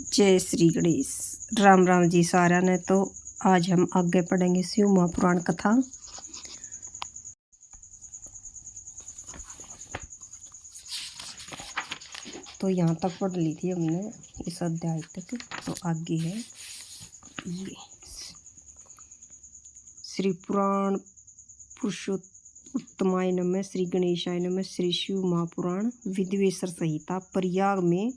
जय श्री गणेश। राम राम जी सारा ने। तो आज हम आगे पढ़ेंगे शिव महापुराण कथा। तो यहाँ तक पढ़ ली थी हमने इस अध्याय तक। तो आगे है ये श्री पुराण पुरुषोत्तमाय नमः, श्री गणेशाय नमः, श्री शिव महापुराण विद्वेश्वर संहिता। प्रयाग में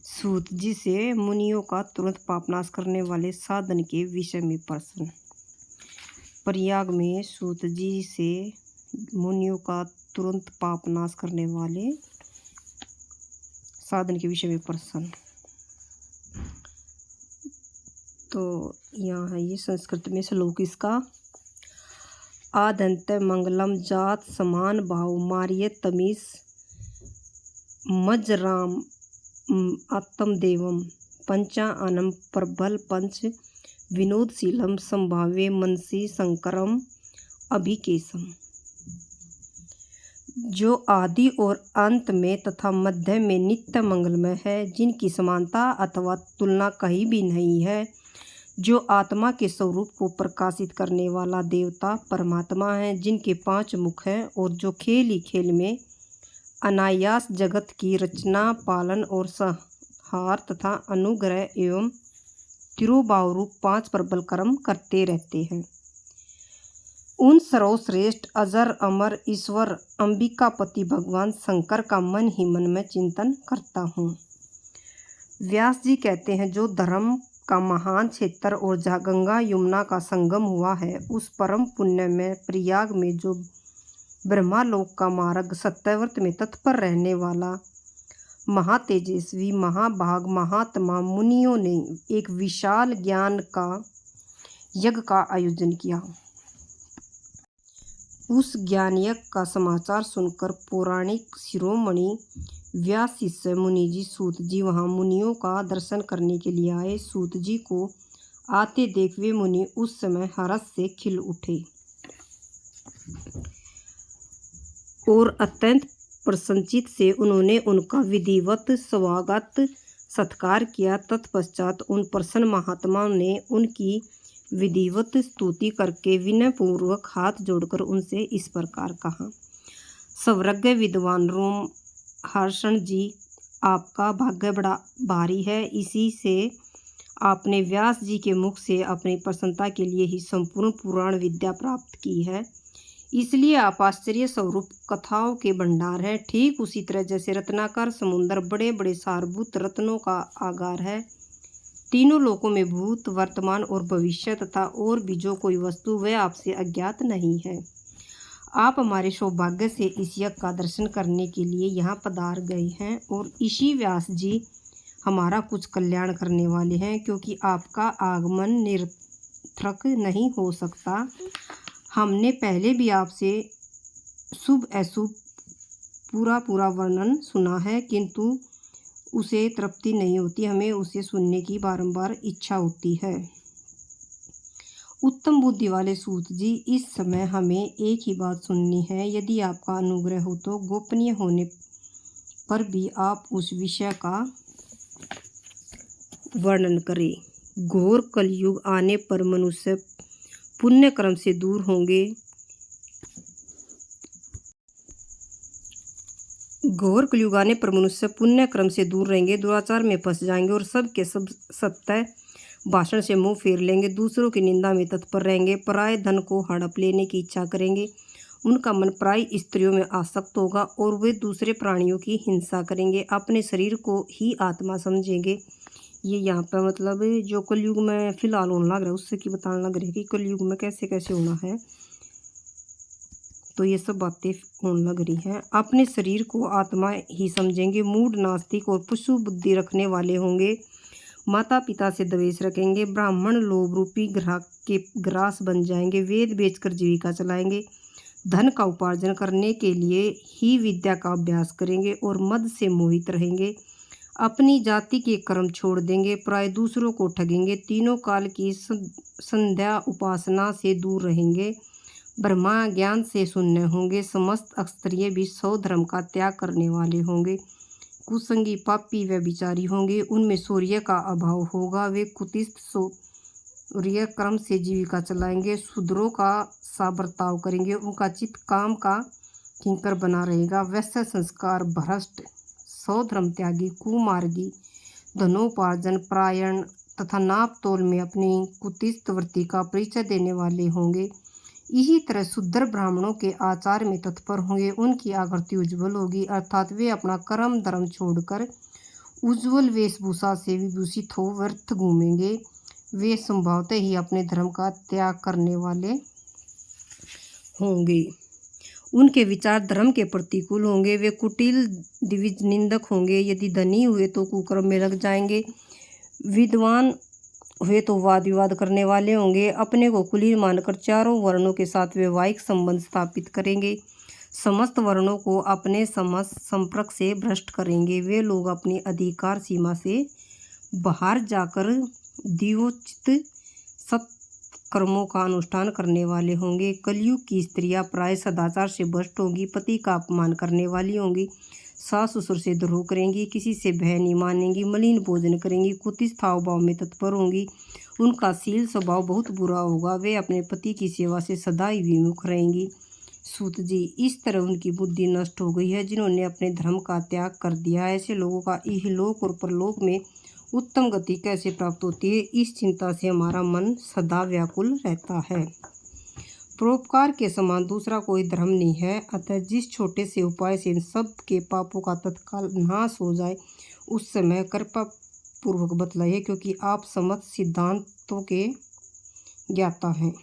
सूत जी से मुनियों का तुरंत पापनाश करने वाले साधन के विषय में प्रश्न। प्रयाग में सूत जी से मुनियों का तुरंत पापनाश करने वाले साधन के विषय में प्रश्न। तो यहाँ है ये संस्कृत में श्लोक इसका। आदंत मंगलम जात समान भाव मार्य तमीस मजराम आत्मदेवम पंचानम प्रबल पंच विनोदशीलम संभाव्य मनसी शंकरम अभिकेशम। जो आदि और अंत में तथा मध्य में नित्य मंगलमय है, जिनकी समानता अथवा तुलना कहीं भी नहीं है, जो आत्मा के स्वरूप को प्रकाशित करने वाला देवता परमात्मा है, जिनके 5 मुख हैं और जो खेल ही खेल में अनायास जगत की रचना, पालन और संहार तथा अनुग्रह एवं तिरुभाव रूप 5 प्रबल कर्म करते रहते हैं, उन सर्वश्रेष्ठ अजर अमर ईश्वर अंबिकापति भगवान शंकर का मन ही मन में चिंतन करता हूँ। व्यास जी कहते हैं, जो धर्म का महान क्षेत्र और जहाँ गंगा यमुना का संगम हुआ है, उस परम पुण्य में प्रयाग में जो ब्रह्मालोक का मार्ग सत्यव्रत में तत्पर रहने वाला महातेजस्वी महाभाग महात्मा मुनियों ने एक विशाल ज्ञान का यज्ञ का आयोजन किया। उस ज्ञान यज्ञ का समाचार सुनकर पौराणिक शिरोमणि व्यास शिष्य मुनि जी सूत जी वहाँ मुनियों का दर्शन करने के लिए आए। सूत जी को आते देख वे मुनि उस समय हर्ष से खिल उठे और अत्यंत प्रसन्नचित्त से उन्होंने उनका विधिवत स्वागत सत्कार किया। तत्पश्चात उन प्रसन्न महात्माओं ने उनकी विधिवत स्तुति करके विनयपूर्वक हाथ जोड़कर उनसे इस प्रकार कहा। सर्वज्ञ विद्वान रोमहर्षण जी, आपका भाग्य बड़ा भारी है। इसी से आपने व्यास जी के मुख से अपनी प्रसन्नता के लिए ही संपूर्ण पुराण विद्या प्राप्त की है, इसलिए आप आश्चर्य स्वरूप कथाओं के भंडार हैं। ठीक उसी तरह जैसे रत्नाकर समुद्र बड़े बड़े सारभूत रत्नों का आगार है, तीनों लोकों में भूत वर्तमान और भविष्य तथा और भी जो कोई वस्तु वह आपसे अज्ञात नहीं है। आप हमारे सौभाग्य से इस यज्ञ का दर्शन करने के लिए यहाँ पधार गए हैं और इसी व्यास जी हमारा कुछ कल्याण करने वाले हैं, क्योंकि आपका आगमन निरर्थक नहीं हो सकता। हमने पहले भी आपसे शुभ अशुभ पूरा वर्णन सुना है, किंतु उसे तृप्ति नहीं होती, हमें उसे सुनने की बारंबार इच्छा होती है। उत्तम बुद्धि वाले सूत जी, इस समय हमें एक ही बात सुननी है। यदि आपका अनुग्रह हो तो गोपनीय होने पर भी आप उस विषय का वर्णन करें। घोर कलयुग आने पर मनुष्य पुण्य कर्म से दूर होंगे। घोर कलयुग आने पर मनुष्य पुण्य कर्म से दूर रहेंगे, दुराचार में फंस जाएंगे और सब के सब सत्य भाषण से मुंह फेर लेंगे, दूसरों की निंदा में तत्पर रहेंगे, पराये धन को हड़प लेने की इच्छा करेंगे, उनका मन पराई स्त्रियों में आसक्त होगा और वे दूसरे प्राणियों की हिंसा करेंगे, अपने शरीर को ही आत्मा समझेंगे। ये यहाँ पर मतलब जो कलयुग में फिलहाल होने लग रहा है उससे की बताने लग रहे हैं कि कलयुग में कैसे कैसे होना है। तो ये सब बातें होने लग रही हैं। अपने शरीर को आत्मा ही समझेंगे, मूढ़ नास्तिक और पशु बुद्धि रखने वाले होंगे, माता पिता से द्वेष रखेंगे, ब्राह्मण लोभ रूपी ग्राहक के ग्रास बन जाएंगे, वेद बेचकर जीविका चलाएंगे, धन का उपार्जन करने के लिए ही विद्या का अभ्यास करेंगे और मद से मोहित रहेंगे, अपनी जाति के कर्म छोड़ देंगे, प्राय दूसरों को ठगेंगे, तीनों काल की संध्या उपासना से दूर रहेंगे, ब्रह्मा ज्ञान से शून्य होंगे, समस्त क्षत्रिय भी 100 धर्म का त्याग करने वाले होंगे, कुसंगी, पापी, व्यभिचारी होंगे। उनमें शौर्य का अभाव होगा। वे कुत्सित शौर्य कर्म से जीविका चलाएंगे। शूद्रों का सा बर्ताव करेंगे। उनका चित्त काम का किंकर बना रहेगा। वैश्य संस्कार भ्रष्ट, स्वधर्म त्यागी, कुमार्गी, धनोपार्जन परायण तथा नाप तोल में अपनी कुत्सित वृत्ति का परिचय देने वाले होंगे। इसी तरह शूद्र ब्राह्मणों के आचार में तत्पर होंगे। उनकी आकृति उज्ज्वल होगी, अर्थात वे अपना कर्म धर्म छोड़कर उज्ज्वल वेशभूषा से विभूषित हो व्यर्थ घूमेंगे। वे संभवतः ही अपने धर्म का त्याग करने वाले होंगे। उनके विचार धर्म के प्रतिकूल होंगे। वे कुटिल द्विज निंदक होंगे। यदि धनी हुए तो कुकर्म में लग जाएंगे। विद्वान हुए तो वाद विवाद करने वाले होंगे। अपने को कुलीन मानकर चारों वर्णों के साथ वैवाहिक संबंध स्थापित करेंगे। समस्त वर्णों को अपने संपर्क से भ्रष्ट करेंगे। वे लोग अपनी अधिकार सीमा से बाहर जाकर दिवोचित सत्कर्मों का अनुष्ठान करने वाले होंगे। कलयुग की स्त्रियां प्राय सदाचार से भ्रष्ट होंगी। पति का अपमान करने वाली होंगी। सास ससुर से द्रोह करेंगी। किसी से भय नहीं मानेंगी। मलिन भोजन करेंगी। कुत्सित हाव भाव में तत्पर होंगी। उनका शील स्वभाव बहुत बुरा होगा। वे अपने पति की सेवा से सदा ही विमुख रहेंगी। सूत जी, इस तरह उनकी बुद्धि नष्ट हो गई है जिन्होंने अपने धर्म का त्याग कर दिया। ऐसे लोगों का इहलोक और परलोक में उत्तम गति कैसे प्राप्त होती है, इस चिंता से हमारा मन सदा व्याकुल रहता है। परोपकार के समान दूसरा कोई धर्म नहीं है। अतः जिस छोटे से उपाय से इन सब के पापों का तत्काल नाश हो जाए, उस समय कृपा पूर्वक बतलाइए, क्योंकि आप समस्त सिद्धांतों के ज्ञाता हैं।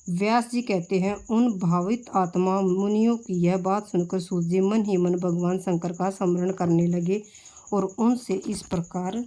व्यास जी कहते हैं, उन भावित आत्मा मुनियों की यह बात सुनकर सूत जी मन ही मन भगवान शंकर का स्मरण करने लगे और उनसे इस प्रकार